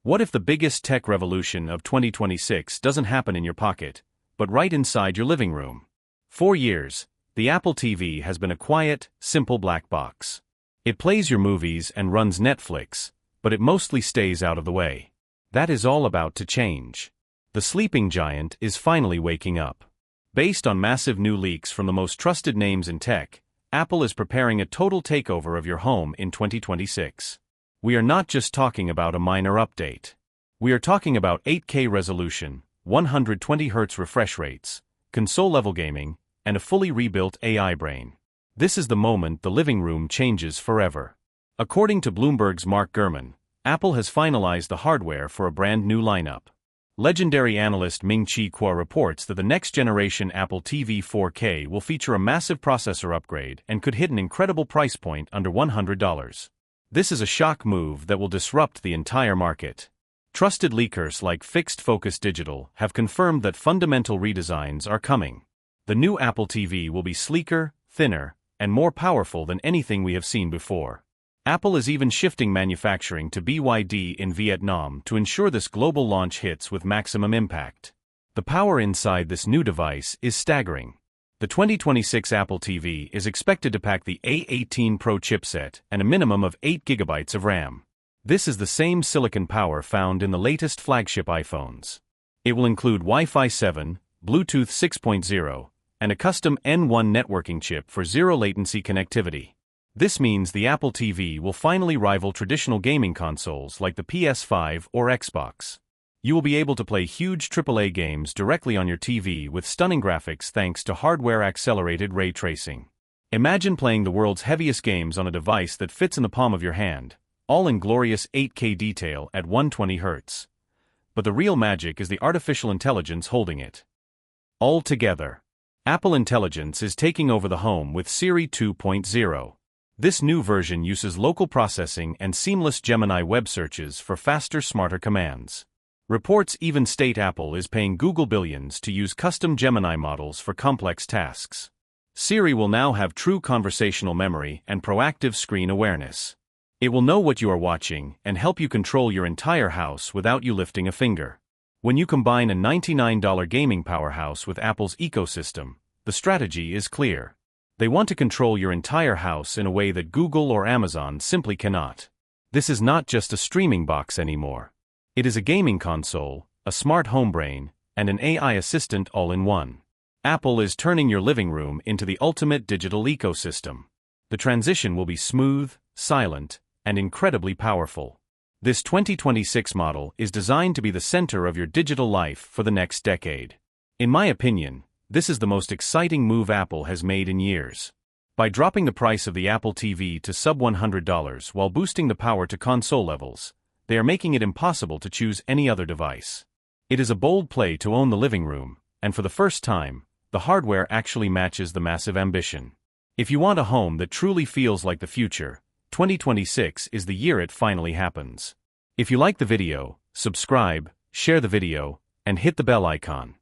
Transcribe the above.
What if the biggest tech revolution of 2026 doesn't happen in your pocket, but right inside your living room? For years, the Apple TV has been a quiet, simple black box. It plays your movies and runs Netflix, but it mostly stays out of the way. That is all about to change. The sleeping giant is finally waking up. Based on massive new leaks from the most trusted names in tech, Apple is preparing a total takeover of your home in 2026. We are not just talking about a minor update. We are talking about 8K resolution, 120Hz refresh rates, console-level gaming, and a fully rebuilt AI brain. This is the moment the living room changes forever. According to Bloomberg's Mark Gurman, Apple has finalized the hardware for a brand new lineup. Legendary analyst Ming-Chi Kuo reports that the next-generation Apple TV 4K will feature a massive processor upgrade and could hit an incredible price point under $100. This is a shock move that will disrupt the entire market. Trusted leakers like Fixed Focus Digital have confirmed that fundamental redesigns are coming. The new Apple TV will be sleeker, thinner, and more powerful than anything we have seen before. Apple is even shifting manufacturing to BYD in Vietnam to ensure this global launch hits with maximum impact. The power inside this new device is staggering. The 2026 Apple TV is expected to pack the A18 Pro chipset and a minimum of 8 GB of RAM. This is the same silicon power found in the latest flagship iPhones. It will include Wi-Fi 7, Bluetooth 6.0, and a custom N1 networking chip for zero-latency connectivity. This means the Apple TV will finally rival traditional gaming consoles like the PS5 or Xbox. You will be able to play huge AAA games directly on your TV with stunning graphics thanks to hardware-accelerated ray tracing. Imagine playing the world's heaviest games on a device that fits in the palm of your hand, all in glorious 8K detail at 120 Hz. But the real magic is the artificial intelligence holding it all together. Apple Intelligence is taking over the home with Siri 2.0. This new version uses local processing and seamless Gemini web searches for faster, smarter commands. Reports even state Apple is paying Google billions to use custom Gemini models for complex tasks. Siri will now have true conversational memory and proactive screen awareness. It will know what you are watching and help you control your entire house without you lifting a finger. When you combine a $99 gaming powerhouse with Apple's ecosystem, the strategy is clear. They want to control your entire house in a way that Google or Amazon simply cannot. This is not just a streaming box anymore. It is a gaming console, a smart home brain, and an AI assistant all in one. Apple is turning your living room into the ultimate digital ecosystem. The transition will be smooth, silent, and incredibly powerful. This 2026 model is designed to be the center of your digital life for the next decade. In my opinion, this is the most exciting move Apple has made in years. By dropping the price of the Apple TV to sub $100 while boosting the power to console levels, they are making it impossible to choose any other device. It is a bold play to own the living room, and for the first time, the hardware actually matches the massive ambition. If you want a home that truly feels like the future, 2026 is the year it finally happens. If you like the video, subscribe, share the video, and hit the bell icon.